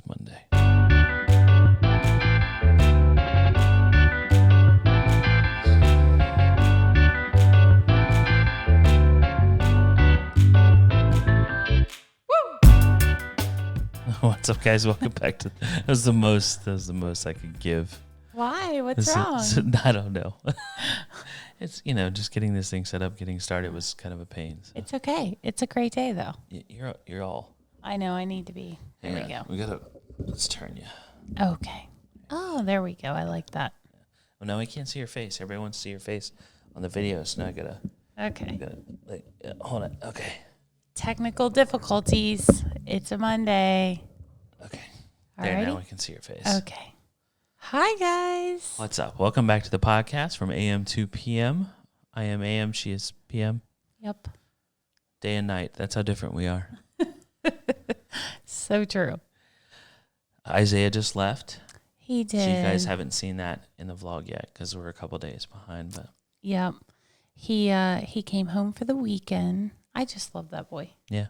It's Monday. What's up, guys? Welcome back to. That was the most I could give. Why? What's wrong? I don't know. It's just getting this thing set up, getting started was kind of a pain. So. It's okay. It's a great day though. You're all. I know. I need to be. There we go. Let's turn you. Okay. Oh, there we go. I like that. Well, now I can't see your face. Everybody wants to see your face on the video, so now I gotta. Okay. Hold on. Okay. Technical difficulties. It's a Monday. Okay. Alrighty. There, now we can see your face. Okay. Hi, guys. What's up? Welcome back to the podcast from AM to PM. I am AM. She is PM. Yep. Day and night. That's how different we are. So true. Isaiah just left. He did. So you guys haven't seen that in the vlog yet because we're a couple days behind. But yep. He came home for the weekend. I just love that boy. Yeah.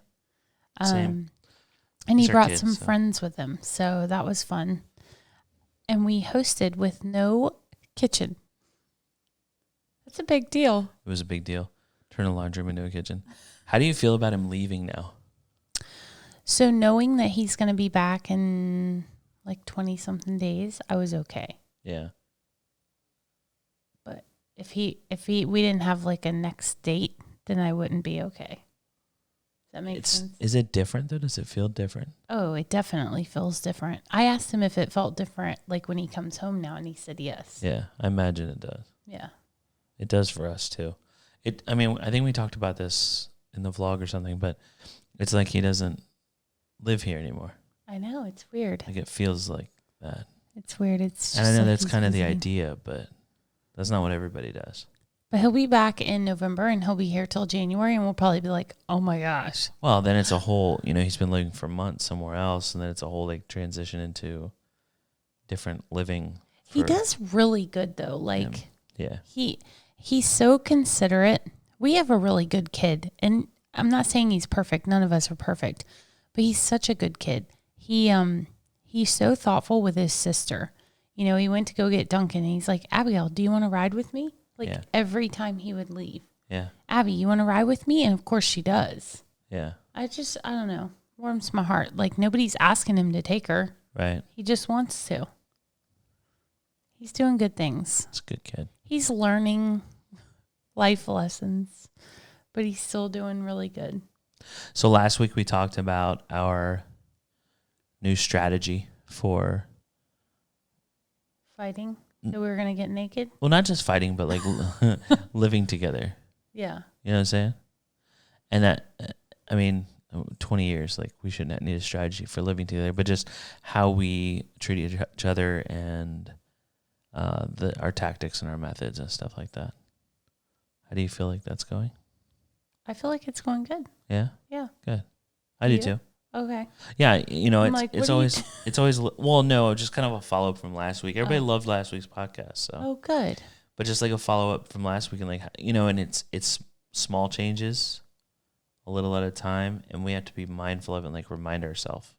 Same. And he brought some friends with him, so that was fun. And we hosted with no kitchen. That's a big deal. It was a big deal. Turn a laundry room into a kitchen. How do you feel about him leaving now? So knowing that he's going to be back in like 20-something days, I was okay. Yeah. But if we didn't have like a next date, then I wouldn't be okay. That makes sense. Is it different though? Does it feel different? Oh, it definitely feels different. I asked him if it felt different, like when he comes home now, and he said yes. Yeah, I imagine it does. Yeah. It does for us too. I think we talked about this in the vlog or something, but it's like he doesn't live here anymore. I know, it's weird. Like it feels like that. It's weird. It's just and I know like that's kind of the busy. idea, but that's not what everybody does. But he'll be back in November, and he'll be here till January, and we'll probably be like, oh my gosh. Well, then it's a whole, he's been living for months somewhere else, and then it's a whole like transition into different living. He does really good though. Like yeah. He's so considerate. We have a really good kid, and I'm not saying he's perfect. None of us are perfect, but he's such a good kid. He's so thoughtful with his sister. He went to go get Duncan, and he's like, Abigail, do you want to ride with me? Every time he would leave. Yeah. Abby, you want to ride with me? And of course she does. Yeah. I don't know. Warms my heart. Like nobody's asking him to take her. Right. He just wants to. He's doing good things. It's a good kid. He's learning life lessons, but he's still doing really good. So last week we talked about our new strategy for fighting. So we were going to get naked? Well, not just fighting, but like living together. Yeah. You know what I'm saying? And that, 20 years, like we shouldn't need a strategy for living together, but just how we treat each other and our tactics and our methods and stuff like that. How do you feel like that's going? I feel like it's going good. Yeah? Yeah. Good. I do too. Okay. Yeah, it's always well, no, just kind of a follow up from last week. Everybody loved last week's podcast, so. Oh, good. But just like a follow up from last week, and and it's small changes, a little at a time, and we have to be mindful of it and like remind ourselves.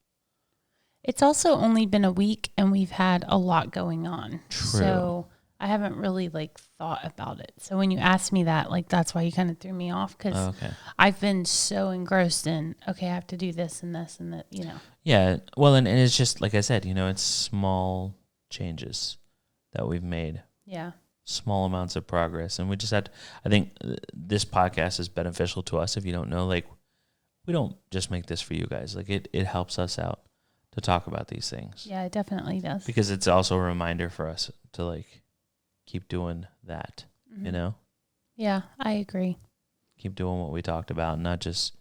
It's also only been a week, and we've had a lot going on. True. So I haven't really thought about it. So when you asked me that, that's why you kind of threw me off, because I've been so engrossed in, I have to do this and this and that, Yeah. Well, and it's just, like I said, it's small changes that we've made. Yeah. Small amounts of progress. And we just I think this podcast is beneficial to us. If you don't know, we don't just make this for you guys. It helps us out to talk about these things. Yeah, it definitely does. Because it's also a reminder for us to keep doing that, Mm-hmm. Yeah, I agree. Keep doing what we talked about, not just,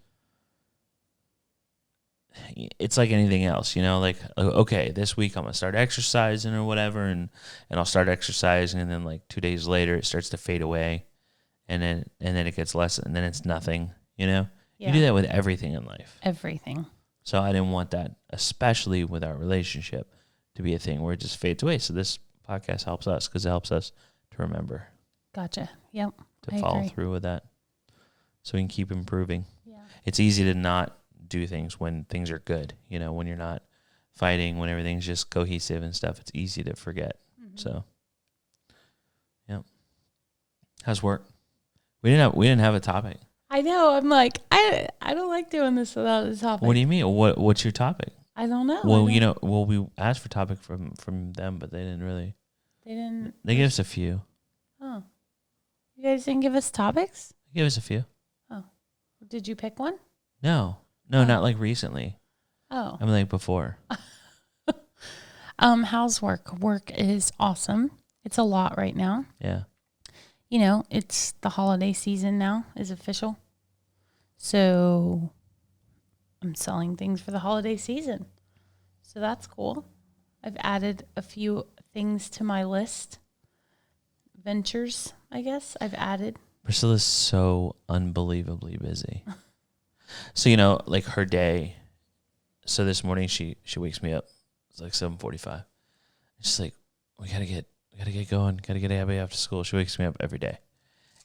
it's like anything else, okay, this week I'm going to start exercising or whatever, and I'll start exercising, and then 2 days later it starts to fade away, and then it gets less, and then it's nothing, Yeah. You do that with everything in life. Everything. So I didn't want that, especially with our relationship, to be a thing where it just fades away. So this podcast helps us because it helps us to remember. Gotcha. Yep. To follow through with that so we can keep improving. Yeah. It's easy to not do things when things are good, when you're not fighting, when everything's just cohesive and stuff, it's easy to forget. So, yeah. How's work? We didn't have a topic. I know. I'm like, I don't like doing this without a topic. What do you mean? What's your topic? I don't know. Well, we asked for topic from them, but they didn't really. They didn't. They gave us a few. Oh, you guys didn't give us topics? They gave us a few. Oh, did you pick one? No, not like recently. Oh, I mean, like before. How's work? Work is awesome. It's a lot right now. Yeah. You know, it's the holiday season now is official. So I'm selling things for the holiday season. So that's cool. I've added a few things to my list. Ventures, I guess, I've added. Priscilla's so unbelievably busy. So, like her day. So this morning she wakes me up. It's like 7:45. She's like, we gotta get going. Gotta get Abby after school. She wakes me up every day,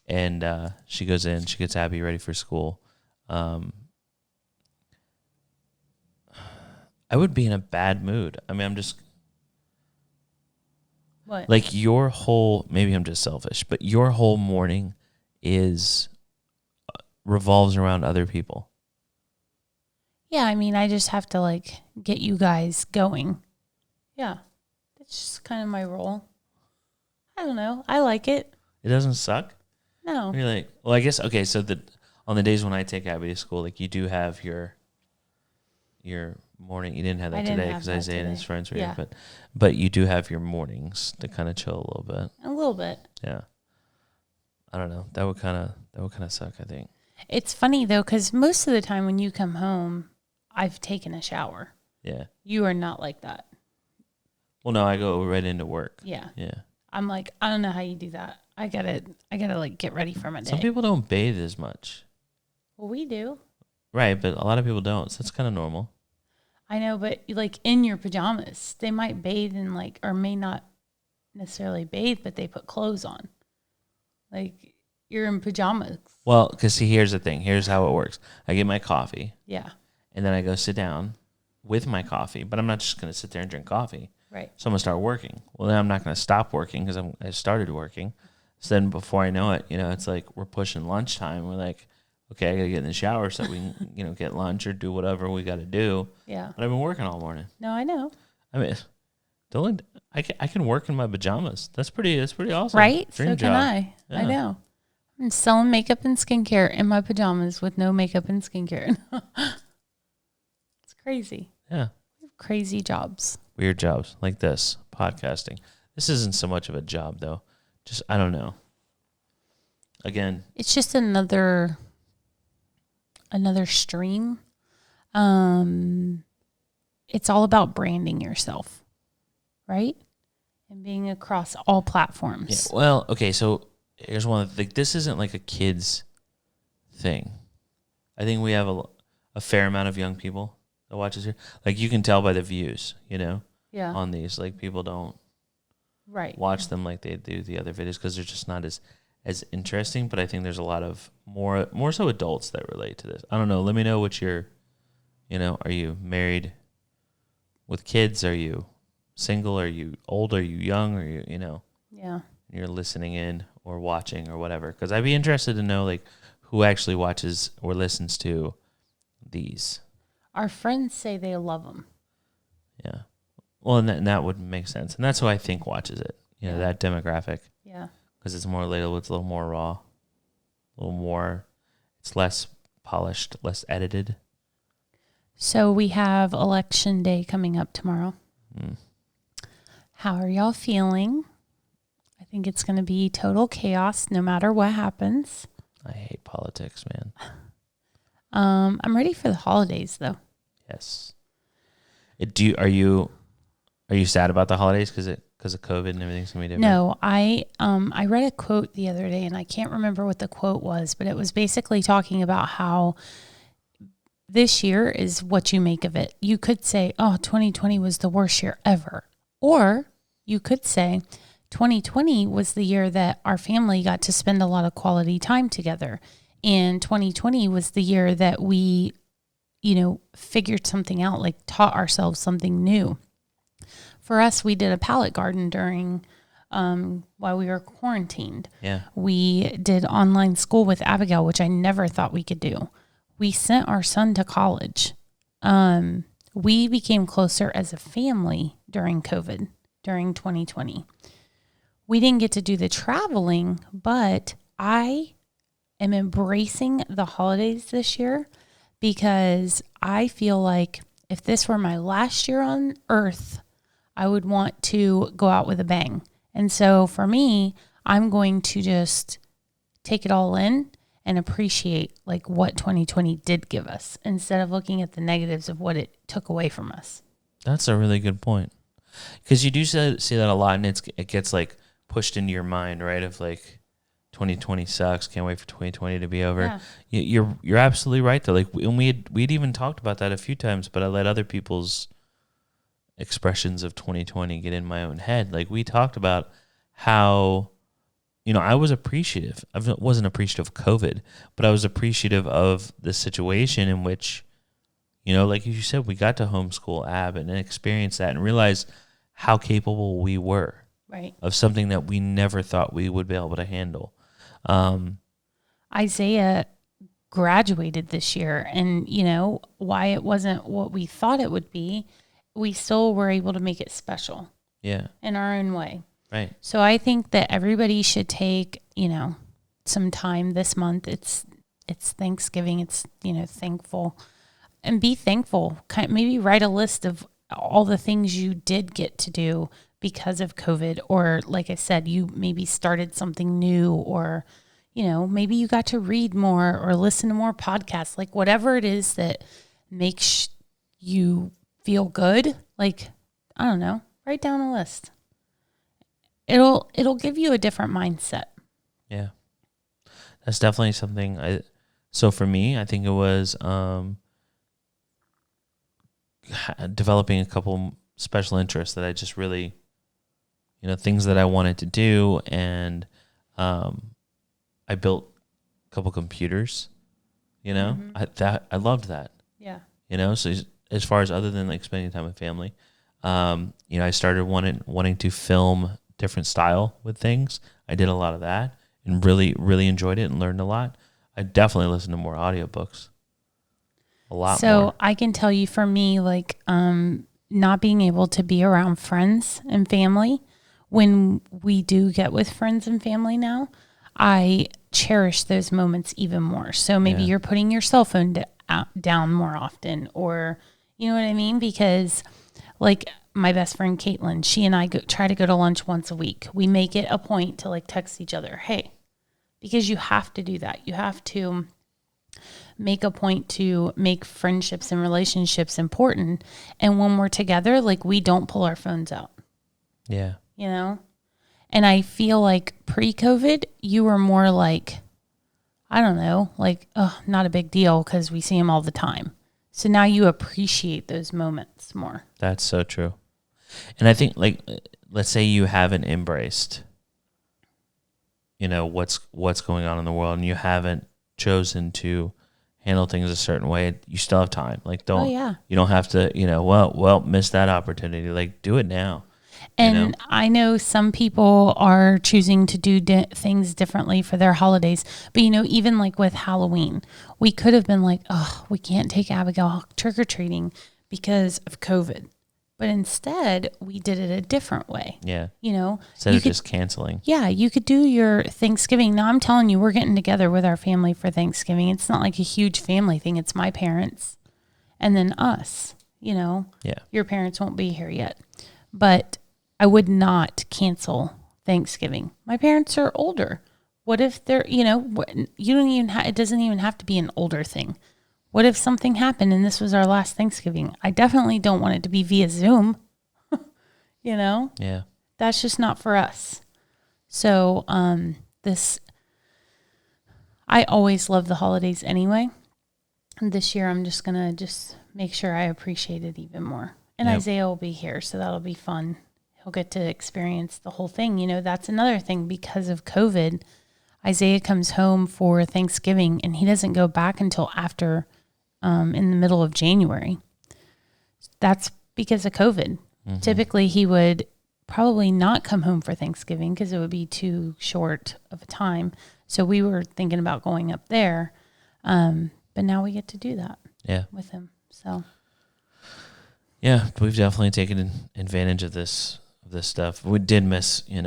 and she goes in. She gets Abby ready for school. I would be in a bad mood. I mean, I'm just What? like your whole. Maybe I'm just selfish, but your whole morning is revolves around other people. Yeah, I mean, I just have to like get you guys going. Yeah, that's just kind of my role. I don't know. I like it. It doesn't suck. No. You're like, well, I guess okay. So on the days when I take Abby to school, like you do have your morning. You didn't have that today because Isaiah and his friends were here, but you do have your mornings to kind of chill a little bit. A little bit. Yeah. I don't know. That would kind of suck, I think. It's funny though, because most of the time when you come home, I've taken a shower. Yeah. You are not like that. Well, no, I go right into work. Yeah. Yeah. I'm like, I don't know how you do that. I gotta like get ready for my day. Some people don't bathe as much. Well, we do. Right, but a lot of people don't. So that's kind of normal. I know, but like in your pajamas, they might bathe in like, or may not necessarily bathe, but they put clothes on. Like you're in pajamas. Well, because see, here's the thing. Here's how it works. I get my coffee. Yeah. And then I go sit down with my coffee, but I'm not just going to sit there and drink coffee. Right. So I'm going to start working. Well, then I'm not going to stop working because I started working. So then before I know it, it's like we're pushing lunchtime. We're like, okay, I got to get in the shower so we can, get lunch or do whatever we got to do. Yeah. But I've been working all morning. No, I know. I mean, I can work in my pajamas. That's pretty awesome. Right? Dream so job. can I. Yeah. I know. I'm selling makeup and skincare in my pajamas with no makeup and skincare. It's crazy. Yeah. We have crazy jobs. Weird jobs like this, podcasting. This isn't so much of a job, though. Just, I don't know. Again. It's just another stream. It's all about branding yourself, right? And being across all platforms. Yeah. Well, okay, so here's one. This isn't like a kid's thing. I think we have a fair amount of young people that watch us here. Like you can tell by the views, Yeah. on these. Like people don't watch them like they do the other videos because they're just not as interesting. But I think there's a lot of more so adults that relate to this. I don't know. Let me know what you're, are you married with kids? Are you single? Are you old? Are you young? Are you, Yeah. you're listening in or watching or whatever? Because I'd be interested to know like who actually watches or listens to these. Our friends say they love them. Yeah. Well, and that would make sense. And that's who I think watches it, that demographic. Yeah. Because it's more relatable. It's a little more raw. A little more, it's less polished, less edited. So we have election day coming up tomorrow. Mm. How are y'all feeling? I think it's going to be total chaos no matter what happens. I hate politics, man. I'm ready for the holidays though. Yes. Are you sad about the holidays because of COVID and everything's gonna be different? No, I read a quote the other day and I can't remember what the quote was, but it was basically talking about how this year is what you make of it. You could say, oh, 2020 was the worst year ever. Or you could say 2020 was the year that our family got to spend a lot of quality time together. And 2020 was the year that we figured something out, like taught ourselves something new. For us, we did a pallet garden during while we were quarantined. Yeah. We did online school with Abigail, which I never thought we could do. We sent our son to college. We became closer as a family during COVID, during 2020. We didn't get to do the traveling, but I am embracing the holidays this year because I feel like if this were my last year on earth, I would want to go out with a bang. And so for me, I'm going to just take it all in and appreciate like what 2020 did give us instead of looking at the negatives of what it took away from us. That's a really good point. Because you do see that a lot, and it gets like pushed into your mind, right? Of like 2020 sucks. Can't wait for 2020 to be over. Yeah. You're absolutely right though. Like we'd even talked about that a few times, but I let other people's expressions of 2020 get in my own head. Like we talked about how, I was appreciative. I wasn't appreciative of COVID, but I was appreciative of the situation in which, like you said, we got to homeschool Ab and experience that and realize how capable we were of something that we never thought we would be able to handle. Isaiah graduated this year, and why it wasn't what we thought it would be, we still were able to make it special. Yeah. In our own way. Right. So I think that everybody should take, some time this month. It's Thanksgiving. It's, thankful, and be thankful. Maybe write a list of all the things you did get to do because of COVID, or like I said, you maybe started something new, or, maybe you got to read more or listen to more podcasts, like whatever it is that makes you feel good. Like, I don't know, write down a list. It'll give you a different mindset. Yeah. That's definitely something so for me, I think it was developing a couple special interests that I just really, things that I wanted to do. And I built a couple computers, I loved that. Yeah. So as far as other than like spending time with family, I started wanting to film different style with things. I did a lot of that and really, really enjoyed it and learned a lot. I definitely listened to more audiobooks. A lot more. So I can tell you for me, like, not being able to be around friends and family, when we do get with friends and family now, I cherish those moments even more. So maybe you're putting your cell phone down more often, or, you know what I mean? Because like my best friend, Caitlin, she and I try to go to lunch once a week. We make it a point to like text each other, hey, because you have to do that. You have to make a point to make friendships and relationships important. And when we're together, like we don't pull our phones out. Yeah. And I feel like pre-COVID, you were more like, I don't know, like, oh, not a big deal because we see them all the time. So now you appreciate those moments more. That's so true. And I think, like, let's say you haven't embraced, what's going on in the world, and you haven't chosen to handle things a certain way. You still have time. Like, you don't have to, miss that opportunity. Like, do it now. And I know some people are choosing to do things differently for their holidays. But, even like with Halloween, we could have been like, oh, we can't take Abigail trick-or-treating because of COVID. But instead, we did it a different way. Yeah. Instead of just canceling. Yeah, you could do your Thanksgiving. Now, I'm telling you, we're getting together with our family for Thanksgiving. It's not like a huge family thing. It's my parents and then us, Yeah. Your parents won't be here yet. But I would not cancel Thanksgiving. My parents are older. What if they're, you don't even it doesn't even have to be an older thing. What if something happened and this was our last Thanksgiving? I definitely don't want it to be via Zoom. Yeah. That's just not for us. So, I always love the holidays anyway. And this year I'm just going to make sure I appreciate it even more. And Isaiah will be here, so that'll be fun. He'll get to experience the whole thing. That's another thing because of COVID. Isaiah comes home for Thanksgiving and he doesn't go back until after in the middle of January. That's because of COVID. Mm-hmm. Typically, he would probably not come home for Thanksgiving because it would be too short of a time. So we were thinking about going up there. But now we get to do that with him. So yeah, we've definitely taken advantage of this stuff. We did miss, we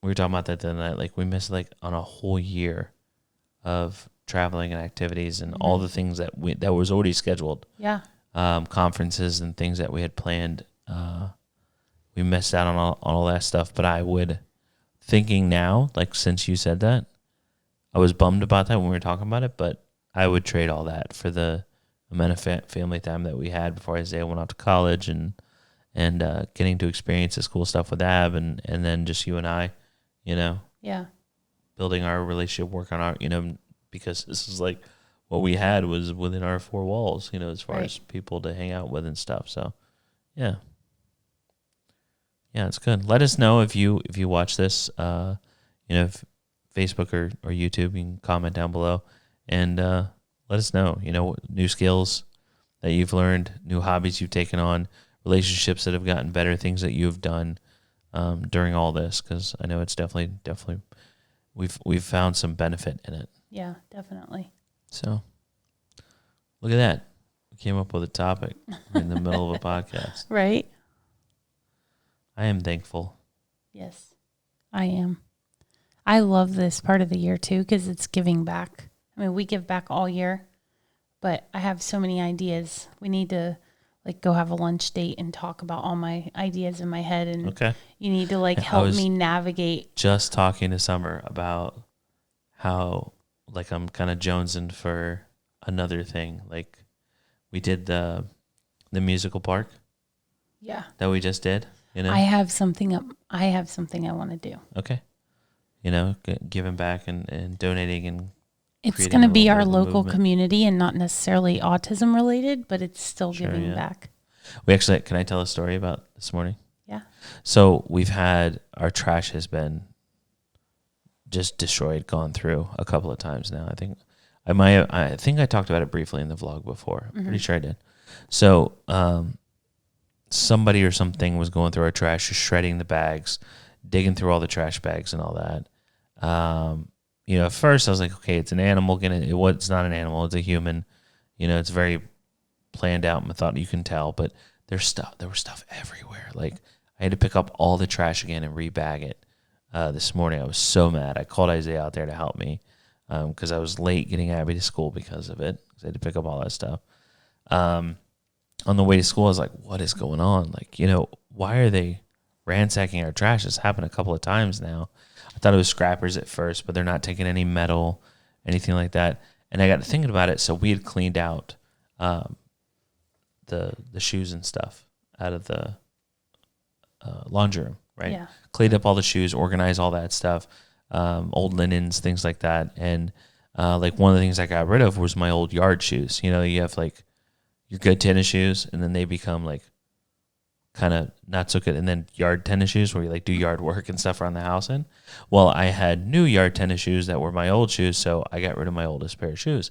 were talking about that the other night. Like we missed like on a whole year of traveling and activities and all the things that was already scheduled. Yeah. Conferences and things that we had planned. We missed out on all that stuff. But I would, thinking now, like since you said that, I was bummed about that when we were talking about it, but I would trade all that for the amount of family time that we had before Isaiah went off to college and getting to experience this cool stuff with Ab and then just you and I, Yeah. building our relationship, work on our, because this is like what we had was within our four walls, as far as people to hang out with and stuff. So, yeah. Yeah, it's good. Let us know if you watch this, if Facebook or YouTube, you can comment down below and let us know, new skills that you've learned, new hobbies you've taken on, relationships that have gotten better, things that you've done during all this, because I know it's definitely we've found some benefit in it. Yeah, definitely. So look at that. We came up with a topic in the middle of a podcast. Right? I am thankful. Yes, I am. I love this part of the year too because it's giving back. I mean, we give back all year, but I have so many ideas. We need to go have a lunch date and talk about all my ideas in my head, and you need to help me navigate. Just talking to Summer about how I'm kind of jonesing for another thing. Like we did the musical park. Yeah. That we just did. I have something I want to do. Okay. Giving back and donating and it's going to be our local community and not necessarily autism related, but it's still giving back. We actually, can I tell a story about this morning? Yeah. So our trash has been just destroyed, gone through a couple of times now. I think I talked about it briefly in the vlog before. I'm pretty sure I did. So, somebody or something was going through our trash, just shredding the bags, digging through all the trash bags and all that. At first I was like, okay, it's an animal. It's not an animal. It's a human. It's very planned out method. You can tell, but there was stuff everywhere. Like I had to pick up all the trash again and rebag it. This morning I was so mad. I called Isaiah out there to help me because I was late getting Abby to school because of it. Because I had to pick up all that stuff. On the way to school, I was like, what is going on? Why are they ransacking our trash? It's happened a couple of times now. I thought it was scrappers at first, but they're not taking any metal, anything like that. And I got to thinking about it. So we had cleaned out the shoes and stuff out of the laundry room, right? Yeah. Cleaned up all the shoes, organized all that stuff, old linens, things like that. And one of the things I got rid of was my old yard shoes. You have your good tennis shoes, and then they become kind of not so good, and then yard tennis shoes where you do yard work and stuff around the house in. Well, I had new yard tennis shoes that were my old shoes, so I got rid of my oldest pair of shoes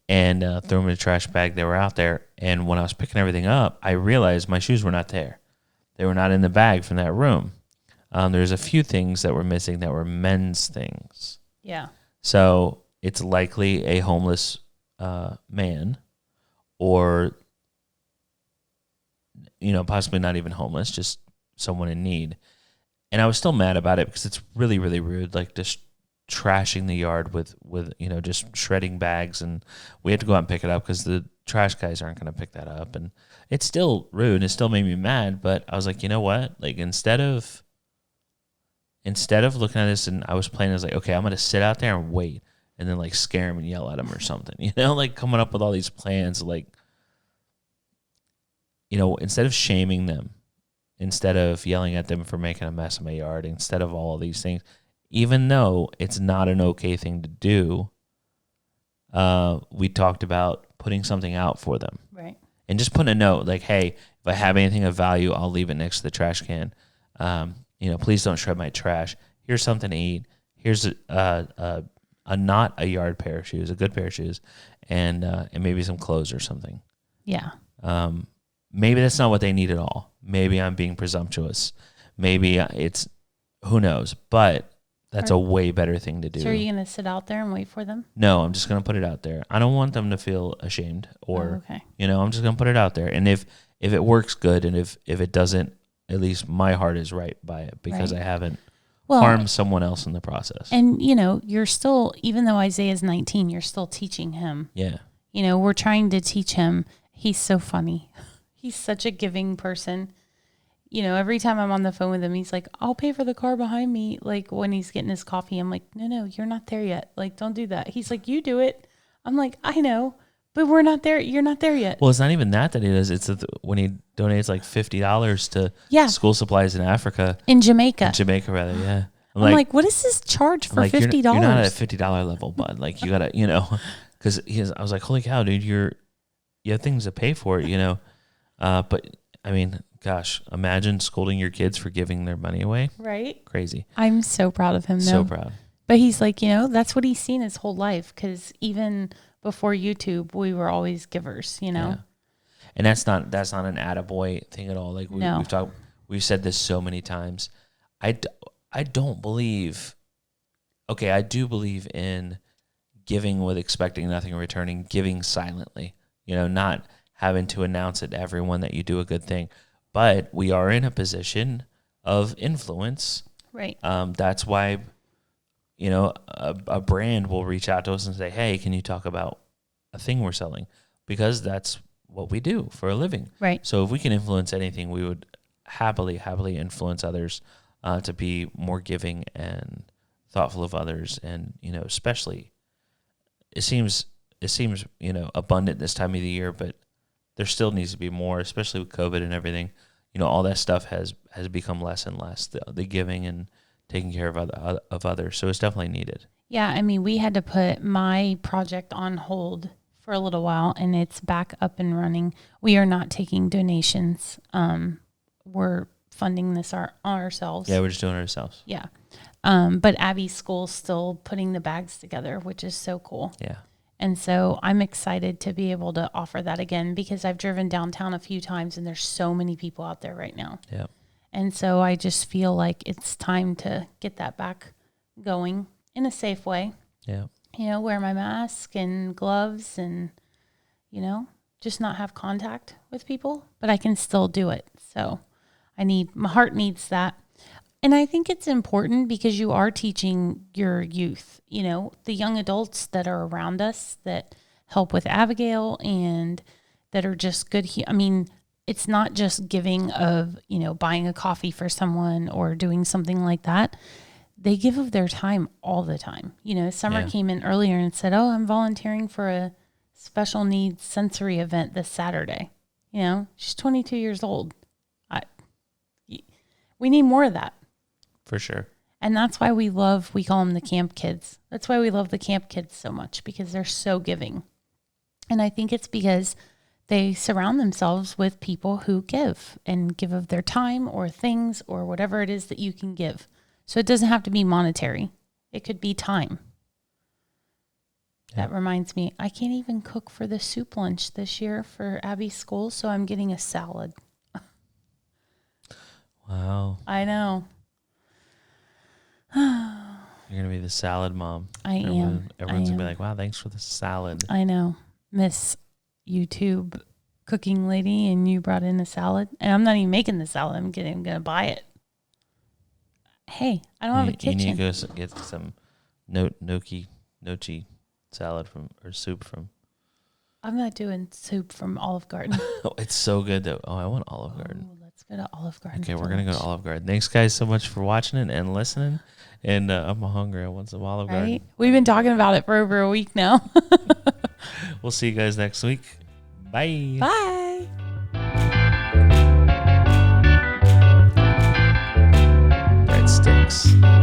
and threw them in a trash bag. They were out there, and when I was picking everything up, I realized my shoes were not there. They were not in the bag from that room. There's a few things that were missing that were men's things. Yeah. So it's likely a homeless man, or possibly not even homeless, just someone in need. And I was still mad about it because it's really, really rude, just trashing the yard with just shredding bags, and we had to go out and pick it up because the trash guys aren't going to pick that up, and it's still rude and it still made me mad. But I was like, you know what, instead of looking at this, and I was playing, I was like, okay, I'm going to sit out there and wait and then scare him and yell at him or something, coming up with all these plans, instead of shaming them, instead of yelling at them for making a mess in my yard, instead of all of these things, even though it's not an okay thing to do, we talked about putting something out for them. Right. And just putting a note hey, if I have anything of value, I'll leave it next to the trash can. Please don't shred my trash. Here's something to eat. Here's not a yard pair of shoes, a good pair of shoes, and maybe some clothes or something. Yeah. Maybe that's not what they need at all. Maybe I'm being presumptuous. Maybe it's, who knows? But that's a way better thing to do. So are you going to sit out there and wait for them? No, I'm just going to put it out there. I don't want them to feel ashamed or, okay. I'm just going to put it out there. And if it works, good. And if it doesn't, at least my heart is right by it because I haven't harmed someone else in the process. And, you're still, even though Isaiah's 19, you're still teaching him. Yeah. We're trying to teach him. He's so funny. He's such a giving person. Every time I'm on the phone with him, he's like, I'll pay for the car behind me. Like when he's getting his coffee, I'm like, no, you're not there yet. Like, don't do that. He's like, you do it. I'm like, I know, but we're not there. You're not there yet. Well, it's not even that he does. It's when he donates like $50 to school supplies in Africa. In Jamaica. Yeah. I'm like, what is this charge for $50? You're not at $50 level, bud. Like you gotta, because I was like, holy cow, dude, you have things to pay for it, but I mean, gosh, imagine scolding your kids for giving their money away. Right. Crazy. I'm so proud of him, though. So proud. But he's like, that's what he's seen his whole life. Because even before YouTube, we were always givers, Yeah. And that's not an attaboy thing at all. Like we've said this so many times. I don't believe. Okay, I do believe in giving with expecting nothing in returning, giving silently. Not having to announce it to everyone that you do a good thing. But we are in a position of influence. Right. That's why, a brand will reach out to us and say, hey, can you talk about a thing we're selling? Because that's what we do for a living. Right. So if we can influence anything, we would happily influence others to be more giving and thoughtful of others. And, especially, it seems, abundant this time of the year, but there still needs to be more, especially with COVID and everything. All that stuff has become less and less, the giving and taking care of others. So it's definitely needed. Yeah, I mean, we had to put my project on hold for a little while, and it's back up and running. We are not taking donations. We're funding this ourselves. Yeah, we're just doing it ourselves. Yeah. But Abby's school's still putting the bags together, which is so cool. Yeah. And so I'm excited to be able to offer that again because I've driven downtown a few times and there's so many people out there right now. Yeah. And so I just feel like it's time to get that back going in a safe way. Yeah. Wear my mask and gloves and, just not have contact with people, but I can still do it. So my heart needs that. And I think it's important because you are teaching your youth, the young adults that are around us that help with Abigail and that are just good. I mean, it's not just giving of, buying a coffee for someone or doing something like that. They give of their time all the time. Summer came in earlier and said, oh, I'm volunteering for a special needs sensory event this Saturday. She's 22 years old. We need more of that. For sure. And that's why we call them the camp kids. That's why we love the camp kids so much because they're so giving. And I think it's because they surround themselves with people who give and give of their time or things or whatever it is that you can give. So it doesn't have to be monetary. It could be time. That reminds me, I can't even cook for the soup lunch this year for Abby's school, so I'm getting a salad. Wow. I know. You're going to be the salad mom. Everyone's going to be like, wow, thanks for the salad. I know. Miss YouTube cooking lady, and you brought in a salad. And I'm not even making the salad. I'm going to buy it. Hey, I don't have a kitchen. You need to go get some nochi salad or soup from. I'm not doing soup from Olive Garden. Oh, it's so good, though. Oh, I want Olive Garden. Let's go to Olive Garden. Okay, we're going to go to Olive Garden. Thanks, guys, so much for watching it and listening. And I'm hungry. I want some Olive Garden. We've been talking about it for over a week now. We'll see you guys next week. Bye. Bye. Breadsticks.